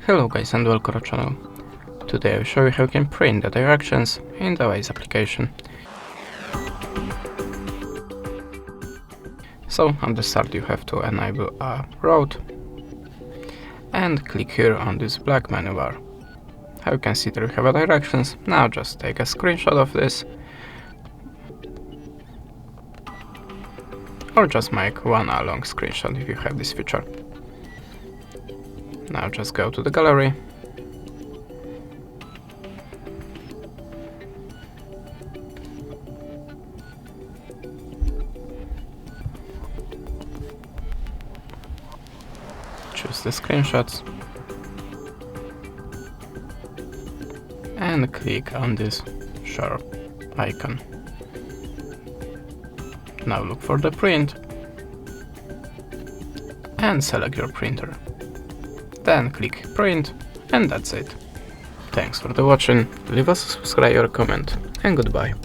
Hello guys and welcome to our channel. Today I will show you how you can print the directions in the Waze application. So at the start you have to enable a road and click here on this black menu bar. How you can see there you have a directions. Now just take a screenshot of this or just make one long screenshot if you have this feature. Now just go to the gallery choose the screenshots and click on this sharp icon. Now look for the print and select your printer. Then click print and that's it. Thanks for the watching, leave us a subscribe or comment and goodbye.